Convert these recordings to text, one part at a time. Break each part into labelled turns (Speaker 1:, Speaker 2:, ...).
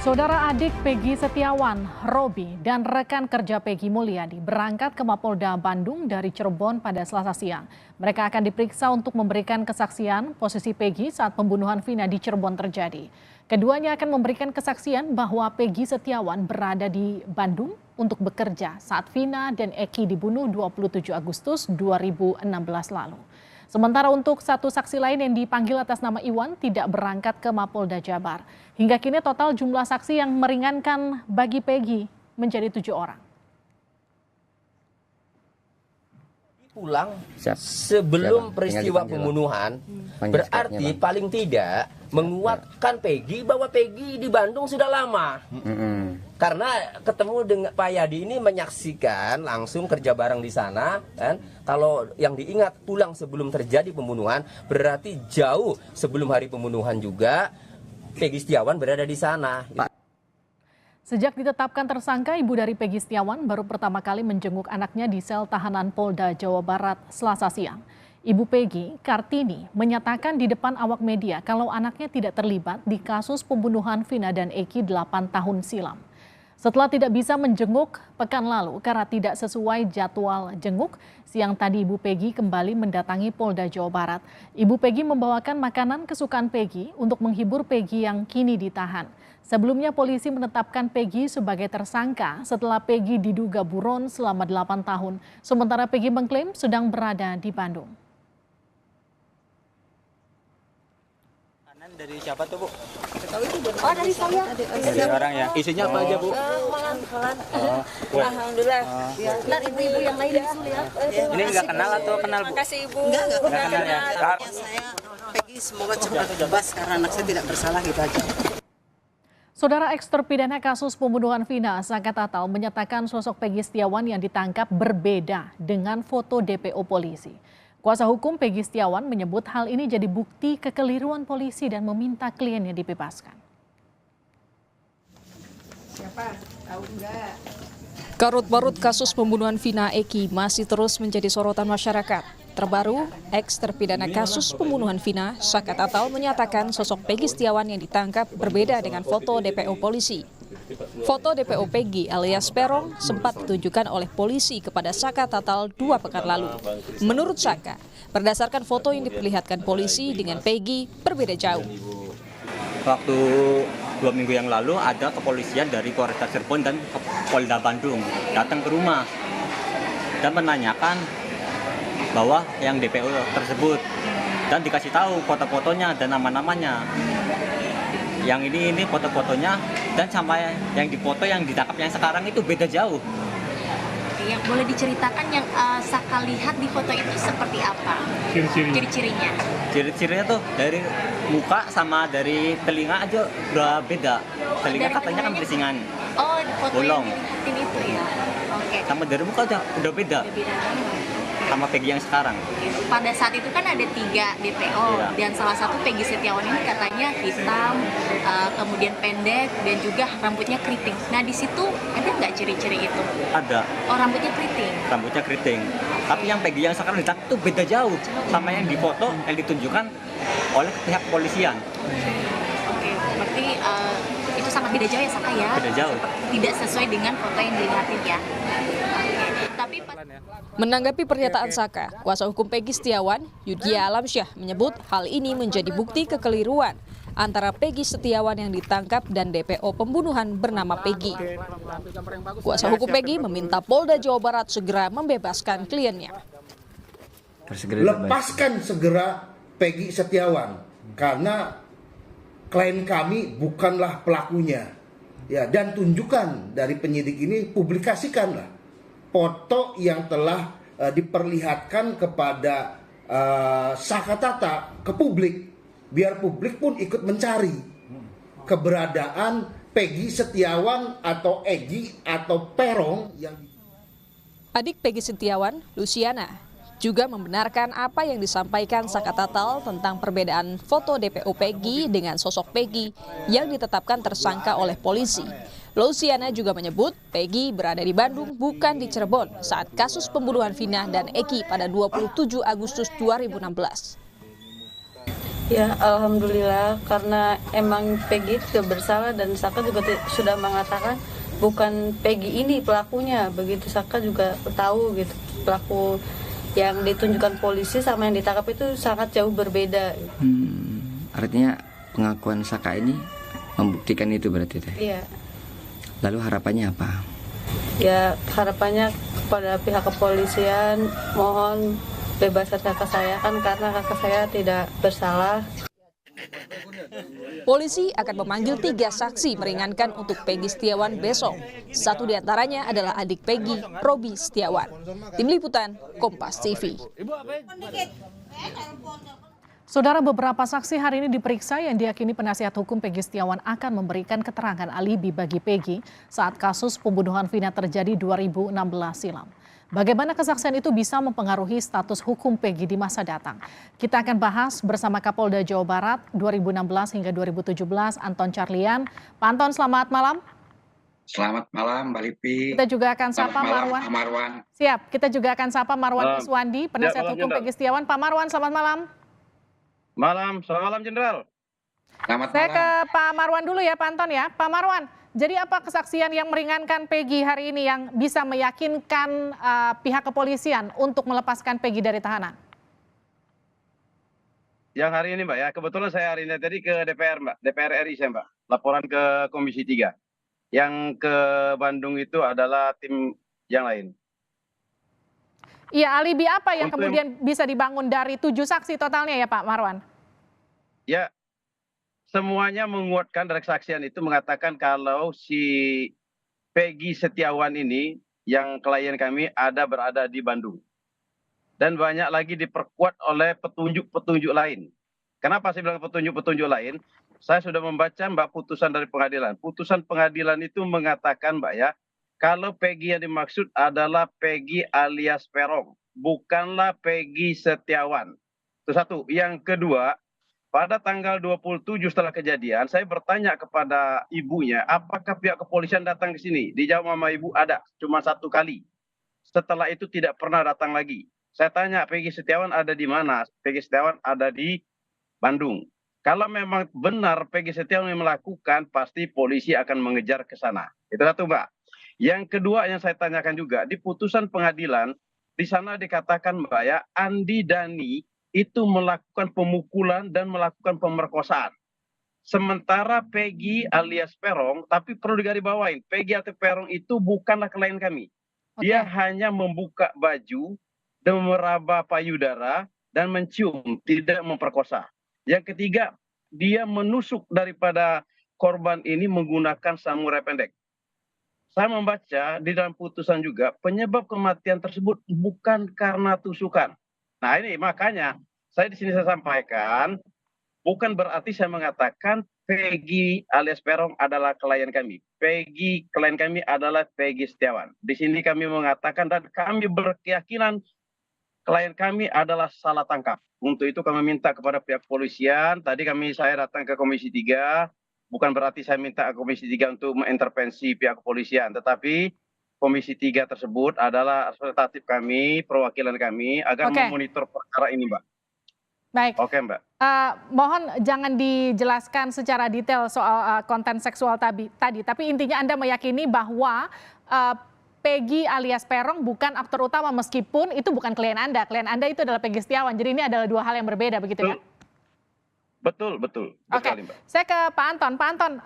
Speaker 1: Saudara adik Peggy Setiawan, Robi, dan rekan kerja Peggy Mulyadi berangkat ke Mapolda Bandung dari Cirebon pada Selasa siang. Mereka akan diperiksa untuk memberikan kesaksian posisi Peggy saat pembunuhan Vina di Cirebon terjadi. Keduanya akan memberikan kesaksian bahwa Peggy Setiawan berada di Bandung untuk bekerja saat Vina dan Eki dibunuh 27 Agustus 2016 lalu. Sementara untuk satu saksi lain yang dipanggil atas nama Iwan tidak berangkat ke Mapolda Jabar. Hingga kini total jumlah saksi yang meringankan bagi Peggy menjadi 7 orang.
Speaker 2: Pulang sebelum peristiwa pembunuhan berarti paling tidak menguatkan Peggy bahwa Peggy di Bandung sudah lama. Karena ketemu dengan Pak Yadi ini menyaksikan langsung kerja bareng di sana, kan? Kalau yang diingat pulang sebelum terjadi pembunuhan berarti jauh sebelum hari pembunuhan juga Peggy Setiawan berada di sana.
Speaker 1: Sejak ditetapkan tersangka, ibu dari Peggy Setiawan baru pertama kali menjenguk anaknya di sel tahanan Polda Jawa Barat Selasa siang. Ibu Peggy, Kartini, menyatakan di depan awak media kalau anaknya tidak terlibat di kasus pembunuhan Vina dan Eki 8 tahun silam. Setelah tidak bisa menjenguk pekan lalu karena tidak sesuai jadwal jenguk, siang tadi Ibu Peggy kembali mendatangi Polda Jawa Barat. Ibu Peggy membawakan makanan kesukaan Peggy untuk menghibur Peggy yang kini ditahan. Sebelumnya polisi menetapkan Peggy sebagai tersangka setelah Peggy diduga buron selama 8 tahun. Sementara Peggy mengklaim sedang berada di Bandung.
Speaker 3: Dari siapa tuh, Bu?
Speaker 4: Oh, dari saya.
Speaker 3: Dari orang ya. Isinya apa aja, Bu?
Speaker 4: Makan. Alhamdulillah. Dan ibu-ibu yang lain ya.
Speaker 3: Ini nggak kenal atau kenal, Bu?
Speaker 4: Makasih, Ibu.
Speaker 3: Nggak kenal ya.
Speaker 5: Saya Peggy semoga cepat bebas karena anak saya tidak bersalah, gitu aja.
Speaker 1: Saudara eks terpidana kasus pembunuhan Vina, Saka Tatal, menyatakan sosok Peggy Setiawan yang ditangkap berbeda dengan foto DPO polisi. Kuasa hukum Peggy Setiawan menyebut hal ini jadi bukti kekeliruan polisi dan meminta kliennya dibebaskan.
Speaker 4: Siapa? Tahu enggak?
Speaker 6: Karut-barut kasus pembunuhan Vina Eki masih terus menjadi sorotan masyarakat. Terbaru, eks terpidana kasus pembunuhan Vina, Saka Tatal, menyatakan sosok Peggy Setiawan yang ditangkap berbeda dengan foto DPO polisi. Foto DPO Peggy alias Peron sempat ditunjukkan oleh polisi kepada Saka Tatal 2 pekan lalu. Menurut Saka, berdasarkan foto yang diperlihatkan polisi dengan Peggy berbeda jauh.
Speaker 3: Waktu 2 minggu yang lalu ada kepolisian dari Polres Cirebon dan Polda Bandung datang ke rumah dan menanyakan bahwa yang DPO tersebut dan dikasih tahu foto-fotonya dan nama-namanya. Yang ini foto-fotonya dan sampai yang difoto yang ditangkap yang sekarang itu beda jauh.
Speaker 4: Yang boleh diceritakan yang Saka lihat di foto itu seperti apa? Ciri-cirinya. Ciri-cirinya
Speaker 3: tuh dari muka sama dari telinga aja udah beda. Telinga katanya kan bersingan.
Speaker 4: Oh, di foto
Speaker 3: bolong.
Speaker 4: Yang dilihatin itu ya. Oke.
Speaker 3: Sama dari muka udah beda. Sama Peggy yang sekarang.
Speaker 4: Pada saat itu kan ada 3 DPO dan salah satu Peggy Setiawan ini katanya hitam, kemudian pendek dan juga rambutnya keriting. Nah di situ ada nggak ciri-ciri itu?
Speaker 3: Ada.
Speaker 4: Oh, rambutnya keriting.
Speaker 3: Rambutnya keriting. Tapi yang Peggy yang sekarang ditangkap itu beda jauh sama yang difoto yang ditunjukkan oleh pihak kepolisian.
Speaker 4: Oke, berarti itu sangat beda jauh ya Saka ya?
Speaker 3: Beda jauh.
Speaker 4: Tidak sesuai dengan foto yang dilihatin ya.
Speaker 6: Menanggapi pernyataan Saka, kuasa hukum Peggy Setiawan, Yudhya Alamsyah, menyebut hal ini menjadi bukti kekeliruan antara Peggy Setiawan yang ditangkap dan DPO pembunuhan bernama Peggy. Kuasa hukum Peggy meminta Polda Jawa Barat segera membebaskan kliennya.
Speaker 7: Lepaskan segera Peggy Setiawan karena klien kami bukanlah pelakunya. Ya, dan tunjukkan dari penyidik ini, publikasikanlah foto yang telah diperlihatkan kepada Saka Tatal ke publik, biar publik pun ikut mencari keberadaan Peggy Setiawan atau Egi atau Peron yang...
Speaker 6: Adik Peggy Setiawan, Luciana, juga membenarkan apa yang disampaikan Saka Tatal tentang perbedaan foto DPO Peggy dengan sosok Peggy yang ditetapkan tersangka oleh polisi. Luciana juga menyebut Peggy berada di Bandung bukan di Cirebon saat kasus pembunuhan Vina dan Eki pada 27 Agustus 2016.
Speaker 8: Ya, alhamdulillah karena emang Peggy tidak bersalah dan Saka juga sudah mengatakan bukan Peggy ini pelakunya. Begitu Saka juga tahu gitu pelaku yang ditunjukkan polisi sama yang ditangkap itu sangat jauh berbeda.
Speaker 9: Artinya pengakuan Saka ini membuktikan itu berarti teh.
Speaker 8: Iya.
Speaker 9: Lalu harapannya apa?
Speaker 8: Ya harapannya kepada pihak kepolisian mohon bebaskan kakak saya kan karena kakak saya tidak bersalah.
Speaker 6: Polisi akan memanggil 3 saksi meringankan untuk Peggy Setiawan besok. 1 diantaranya adalah adik Peggy, Robi Setiawan. Tim Liputan, Kompas TV.
Speaker 1: Saudara, beberapa saksi hari ini diperiksa yang diyakini penasihat hukum Peggy Setiawan akan memberikan keterangan alibi bagi Peggy saat kasus pembunuhan Vina terjadi 2016 silam. Bagaimana kesaksian itu bisa mempengaruhi status hukum Peggy di masa datang? Kita akan bahas bersama Kapolda Jawa Barat 2016 hingga 2017, Anton Carlian. Pak Anton, selamat malam.
Speaker 10: Selamat malam, Mbak Lipi.
Speaker 1: Kita juga akan sapa
Speaker 10: Marwan.
Speaker 1: Siap, kita juga akan sapa Marwan Iswandi, penasihat hukum Peggy Setiawan. Pak Marwan, selamat malam.
Speaker 11: Selamat malam Jenderal.
Speaker 1: Saya ke Pak Marwan dulu ya, Pak Anton ya. Pak Marwan, jadi apa kesaksian yang meringankan Peggy hari ini yang bisa meyakinkan pihak kepolisian untuk melepaskan Peggy dari tahanan?
Speaker 11: Yang hari ini Mbak ya, kebetulan saya hari ini tadi ke DPR Mbak, DPR RI saya Mbak, laporan ke Komisi 3. Yang ke Bandung itu adalah tim yang lain.
Speaker 1: Iya, alibi apa yang kemudian bisa dibangun dari 7 saksi totalnya ya Pak Marwan?
Speaker 11: Ya, semuanya menguatkan dari kesaksian itu mengatakan kalau si Peggy Setiawan ini yang klien kami berada di Bandung. Dan banyak lagi diperkuat oleh petunjuk-petunjuk lain. Kenapa saya bilang petunjuk-petunjuk lain? Saya sudah membaca Mbak putusan dari pengadilan. Putusan pengadilan itu mengatakan Mbak ya, kalau Peggy yang dimaksud adalah Peggy alias Peron, bukanlah Peggy Setiawan. Itu satu. Yang kedua, pada tanggal 27 setelah kejadian, saya bertanya kepada ibunya, apakah pihak kepolisian datang ke sini? Dijawab sama ibu, ada, cuma 1 kali. Setelah itu tidak pernah datang lagi. Saya tanya, Peggy Setiawan ada di mana? Peggy Setiawan ada di Bandung. Kalau memang benar Peggy Setiawan yang melakukan, pasti polisi akan mengejar ke sana. Itu satu, Mbak. Yang kedua yang saya tanyakan juga, di putusan pengadilan, di sana dikatakan Mbak ya, Andi Dhani itu melakukan pemukulan dan melakukan pemerkosaan. Sementara Peggy alias Peron, tapi perlu digarisbawahi, Peggy atau Peron itu bukanlah klien kami. Dia hanya membuka baju dan meraba payudara dan mencium, tidak memperkosa. Yang ketiga, dia menusuk daripada korban ini menggunakan samurai pendek. Saya membaca di dalam putusan juga penyebab kematian tersebut bukan karena tusukan. Nah ini makanya saya di sini saya sampaikan bukan berarti saya mengatakan Peggy alias Peron adalah klien kami. Peggy klien kami adalah Peggy Setiawan. Di sini kami mengatakan dan kami berkeyakinan klien kami adalah salah tangkap. Untuk itu kami minta kepada pihak kepolisian. Tadi saya datang ke Komisi 3. Bukan berarti saya minta Komisi 3 untuk mengintervensi pihak kepolisian, tetapi Komisi 3 tersebut adalah representatif kami, perwakilan kami, agar memonitor perkara ini, Mbak.
Speaker 1: Baik.
Speaker 11: Oke, Mbak.
Speaker 1: Mohon jangan dijelaskan secara detail soal konten seksual tadi, tapi intinya Anda meyakini bahwa Peggy alias Peron bukan aktor utama, meskipun itu bukan klien Anda. Klien Anda itu adalah Peggy Setiawan, jadi ini adalah 2 hal yang berbeda, begitu ya?
Speaker 11: Betul.
Speaker 1: Oke, saya ke Pak Anton. Pak Anton,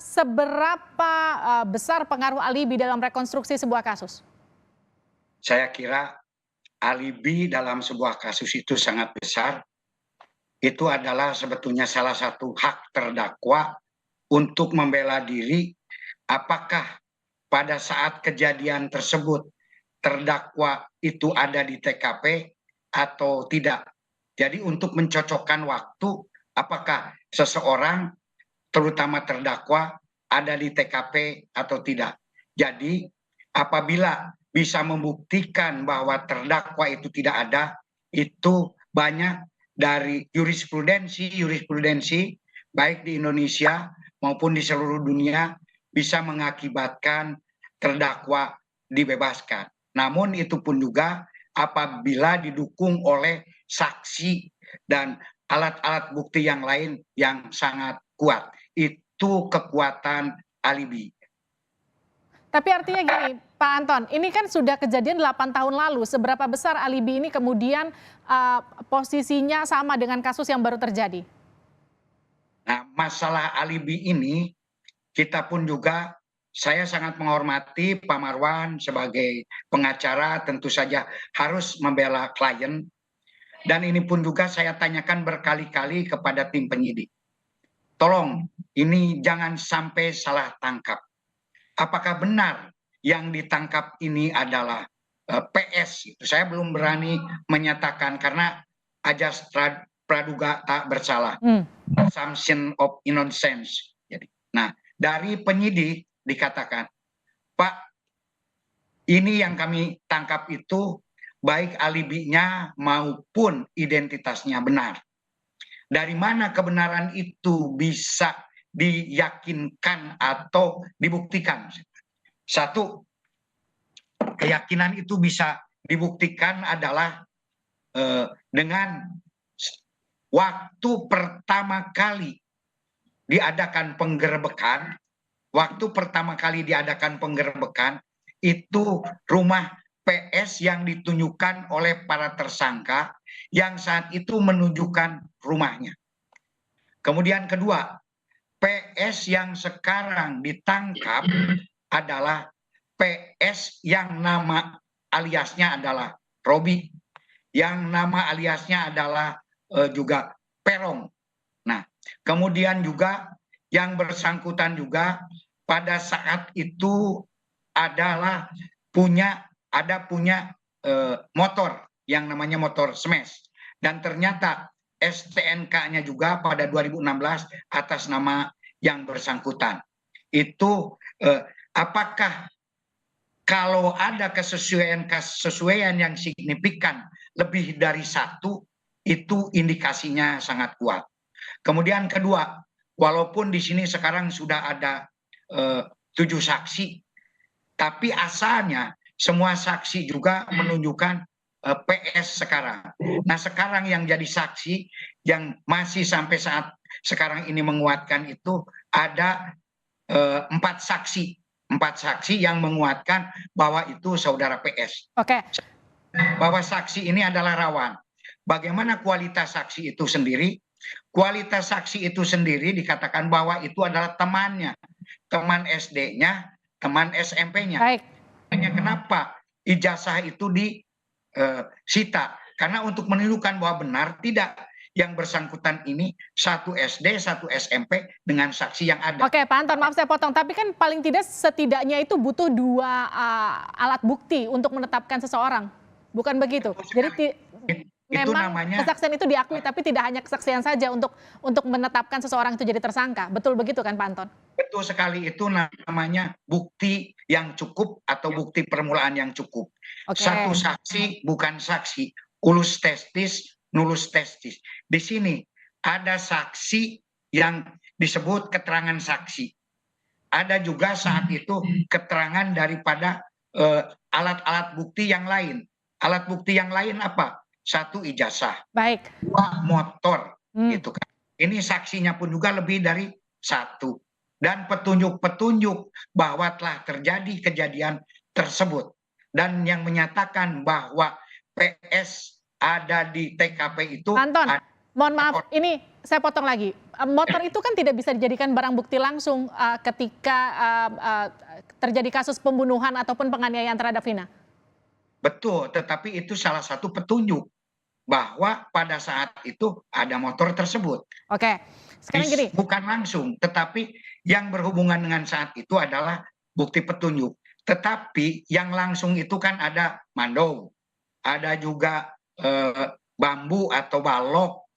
Speaker 1: seberapa besar pengaruh alibi dalam rekonstruksi sebuah kasus?
Speaker 10: Saya kira alibi dalam sebuah kasus itu sangat besar. Itu adalah sebetulnya salah satu hak terdakwa untuk membela diri. Apakah pada saat kejadian tersebut terdakwa itu ada di TKP atau tidak? Jadi untuk mencocokkan waktu, apakah seseorang, terutama terdakwa, ada di TKP atau tidak. Jadi apabila bisa membuktikan bahwa terdakwa itu tidak ada, itu banyak dari jurisprudensi baik di Indonesia maupun di seluruh dunia bisa mengakibatkan terdakwa dibebaskan. Namun itu pun juga apabila didukung oleh saksi dan alat-alat bukti yang lain yang sangat kuat. Itu kekuatan alibi.
Speaker 1: Tapi artinya gini, Pak Anton, ini kan sudah kejadian 8 tahun lalu. Seberapa besar alibi ini kemudian posisinya sama dengan kasus yang baru terjadi?
Speaker 10: Nah, masalah alibi ini kita pun juga, saya sangat menghormati Pak Marwan sebagai pengacara, tentu saja harus membela klien. Dan ini pun juga saya tanyakan berkali-kali kepada tim penyidik. Tolong, ini jangan sampai salah tangkap. Apakah benar yang ditangkap ini adalah PS? Saya belum berani menyatakan karena ajas praduga tak bersalah, assumption of innocence. Jadi, nah dari penyidik dikatakan, Pak, ini yang kami tangkap itu baik alibinya maupun identitasnya benar. Dari mana kebenaran itu bisa diyakinkan atau dibuktikan? Satu, keyakinan itu bisa dibuktikan adalah dengan waktu pertama kali diadakan penggerebekan. Waktu pertama kali diadakan penggerebekan itu rumah PS yang ditunjukkan oleh para tersangka yang saat itu menunjukkan rumahnya. Kemudian kedua, PS yang sekarang ditangkap adalah PS yang nama aliasnya adalah Robi, yang nama aliasnya adalah juga Perong. Nah, kemudian juga yang bersangkutan juga pada saat itu adalah punya motor yang namanya motor smash, dan ternyata STNK-nya juga pada 2016 atas nama yang bersangkutan. Itu apakah kalau ada kesesuaian yang signifikan lebih dari satu, itu indikasinya sangat kuat. Kemudian kedua, walaupun di sini sekarang sudah ada 7 saksi, tapi asalnya semua saksi juga menunjukkan PS sekarang. Nah, sekarang yang jadi saksi yang masih sampai saat sekarang ini menguatkan itu ada 4 saksi yang menguatkan bahwa itu saudara PS.
Speaker 1: Oke.
Speaker 10: Bahwa saksi ini adalah rawan. Bagaimana kualitas saksi itu sendiri? Kualitas saksi itu sendiri dikatakan bahwa itu adalah temannya, teman SD-nya, teman SMP-nya.
Speaker 1: Baik.
Speaker 10: Kenapa ijazah itu disita? Karena untuk menunjukkan bahwa benar tidak yang bersangkutan ini satu SD, satu SMP dengan saksi yang ada.
Speaker 1: Oke, Pak Anton, maaf saya potong, tapi kan paling tidak setidaknya itu butuh 2 alat bukti untuk menetapkan seseorang, bukan begitu? Jadi memang kesaksian itu diakui, tapi tidak hanya kesaksian saja untuk menetapkan seseorang itu jadi tersangka. Betul begitu kan, Pak Anton?
Speaker 10: Betul sekali, itu namanya bukti yang cukup atau bukti permulaan yang cukup. Satu saksi bukan saksi, ulus testis, nulus testis. Di sini ada saksi yang disebut keterangan saksi. Ada juga saat itu keterangan daripada alat-alat bukti yang lain. Alat bukti yang lain apa? 1 ijazah,
Speaker 1: baik,
Speaker 10: 2 motor, gitu kan. Ini saksinya pun juga lebih dari 1, dan petunjuk-petunjuk bahwa telah terjadi kejadian tersebut, dan yang menyatakan bahwa PS ada di TKP itu.
Speaker 1: Anton, mohon maaf, ini saya potong lagi. Motor itu kan tidak bisa dijadikan barang bukti langsung ketika terjadi kasus pembunuhan ataupun penganiayaan terhadap Vina.
Speaker 10: Betul, tetapi itu salah satu petunjuk bahwa pada saat itu ada motor tersebut.
Speaker 1: Oke, sekarang gini.
Speaker 10: Bukan langsung, tetapi yang berhubungan dengan saat itu adalah bukti petunjuk. Tetapi yang langsung itu kan ada mandau, ada juga bambu atau balok,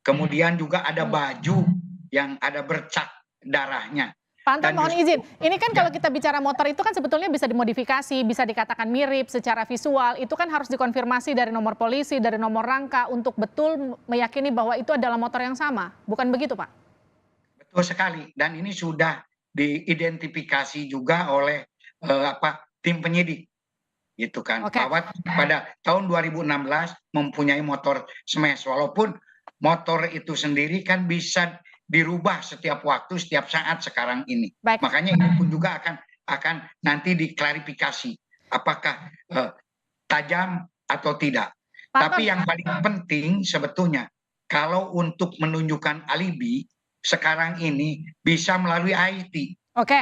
Speaker 10: kemudian juga ada baju yang ada bercak darahnya.
Speaker 1: Pak Anton, mohon izin, ini kan kalau kita bicara motor itu kan sebetulnya bisa dimodifikasi, bisa dikatakan mirip secara visual, itu kan harus dikonfirmasi dari nomor polisi, dari nomor rangka untuk betul meyakini bahwa itu adalah motor yang sama, bukan begitu Pak?
Speaker 10: Betul sekali, dan ini sudah diidentifikasi juga oleh tim penyidik, gitu kan. Bahwa pada tahun 2016 mempunyai motor smash, walaupun motor itu sendiri kan bisa dirubah setiap waktu, setiap saat sekarang ini.
Speaker 1: Baik.
Speaker 10: Makanya ini pun juga akan nanti diklarifikasi apakah tajam atau tidak. Tapi yang paling penting sebetulnya kalau untuk menunjukkan alibi sekarang ini bisa melalui IT.
Speaker 1: Oke.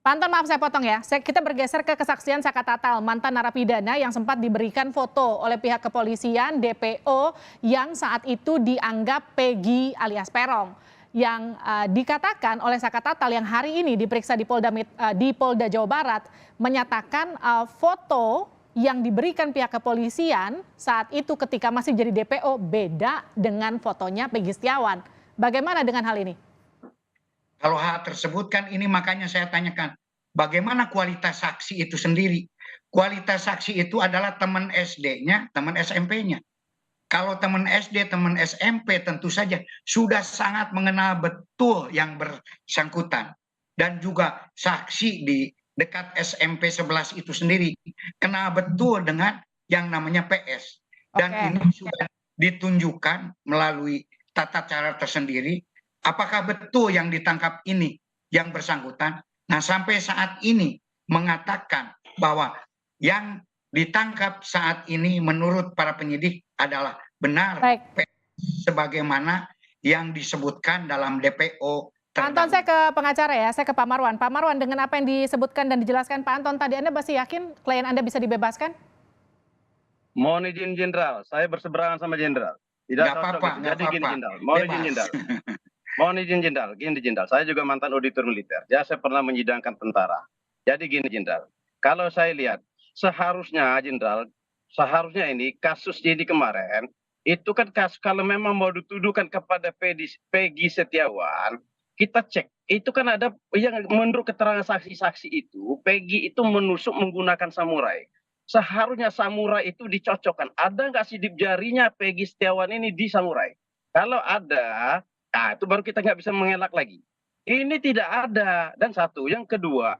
Speaker 1: Pak Anton, maaf saya potong ya. Kita bergeser ke kesaksian Saka Tatal, mantan narapidana yang sempat diberikan foto oleh pihak kepolisian DPO yang saat itu dianggap Peggy alias Perong. Yang dikatakan oleh Saka Tatal yang hari ini diperiksa di Polda Jawa Barat menyatakan foto yang diberikan pihak kepolisian saat itu ketika masih jadi DPO beda dengan fotonya Peggy Setiawan. Bagaimana dengan hal ini?
Speaker 10: Kalau hal tersebut kan ini makanya saya tanyakan, bagaimana kualitas saksi itu sendiri? Kualitas saksi itu adalah teman SD-nya, teman SMP-nya. Kalau teman SD, teman SMP tentu saja sudah sangat mengenal betul yang bersangkutan. Dan juga saksi di dekat SMP 11 itu sendiri kenal betul dengan yang namanya PS. Dan ini sudah ditunjukkan melalui tata cara tersendiri. Apakah betul yang ditangkap ini yang bersangkutan? Nah, sampai saat ini mengatakan bahwa yang ditangkap saat ini menurut para penyidik adalah benar sebagaimana yang disebutkan dalam DPO.
Speaker 1: Pak Anton, saya ke pengacara ya, saya ke Pak Marwan. Pak Marwan, dengan apa yang disebutkan dan dijelaskan Pak Anton tadi, Anda masih yakin klien Anda bisa dibebaskan?
Speaker 11: Mohon izin Jenderal, saya berseberangan sama Jenderal. Tidak apa-apa. Jadi gini Jenderal, mohon izin Jenderal. Mohon izin Jenderal, gini Jenderal, saya juga mantan auditor militer. Ya, saya pernah menyidangkan tentara. Jadi gini Jenderal, kalau saya lihat seharusnya Jenderal, seharusnya ini kasus jadi kemarin itu kan kasus kalau memang mau dituduhkan kepada Peggy Setiawan, kita cek itu kan ada yang menurut keterangan saksi-saksi itu Peggy itu menusuk menggunakan samurai. Seharusnya samurai itu dicocokkan. Ada nggak sidik jarinya Peggy Setiawan ini di samurai? Kalau ada, nah itu baru kita nggak bisa mengelak lagi. Ini tidak ada. Dan satu, yang kedua,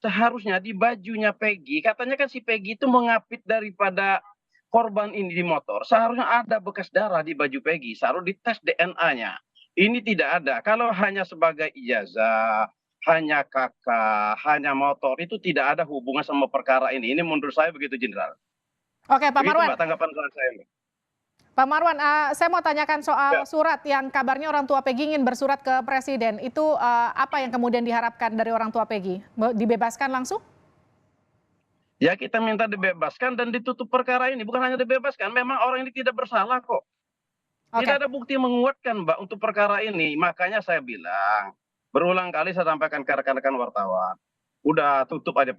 Speaker 11: seharusnya di bajunya Peggy, katanya kan si Peggy itu mengapit daripada korban ini di motor. Seharusnya ada bekas darah di baju Peggy, seharusnya dites DNA-nya. Ini tidak ada. Kalau hanya sebagai ijazah, hanya kakak, hanya motor, itu tidak ada hubungan sama perkara ini. Ini menurut saya begitu, Jenderal.
Speaker 1: Oke, Pak Marwan.
Speaker 11: Itu tanggapan saya.
Speaker 1: Pak Marwan, saya mau tanyakan soal surat yang kabarnya orang tua Peggy ingin bersurat ke Presiden. Itu apa yang kemudian diharapkan dari orang tua Peggy? Dibebaskan langsung?
Speaker 11: Ya, kita minta dibebaskan dan ditutup perkara ini. Bukan hanya dibebaskan, memang orang ini tidak bersalah kok. Tidak ada bukti menguatkan, Mbak, untuk perkara ini. Makanya saya bilang, berulang kali saya sampaikan ke rekan-rekan wartawan. Udah tutup aja,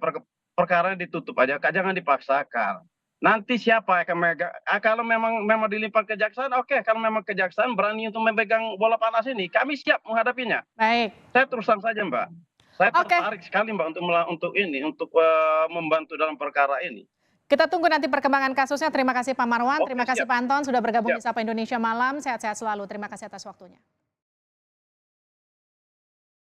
Speaker 11: perkara ditutup aja, jangan dipaksakan. Nanti siapa yang memegang, kalau memang dilimpahkan kejaksaan, oke. Kalau memang kejaksaan berani untuk memegang bola panas ini, kami siap menghadapinya.
Speaker 1: Baik.
Speaker 11: Saya teruskan saja, Mbak. Saya tertarik sekali, Mbak, untuk membantu dalam perkara ini.
Speaker 1: Kita tunggu nanti perkembangan kasusnya. Terima kasih Pak Marwan, terima kasih Pak Anton sudah bergabung di Sapa Indonesia Malam. Sehat-sehat selalu. Terima kasih atas waktunya.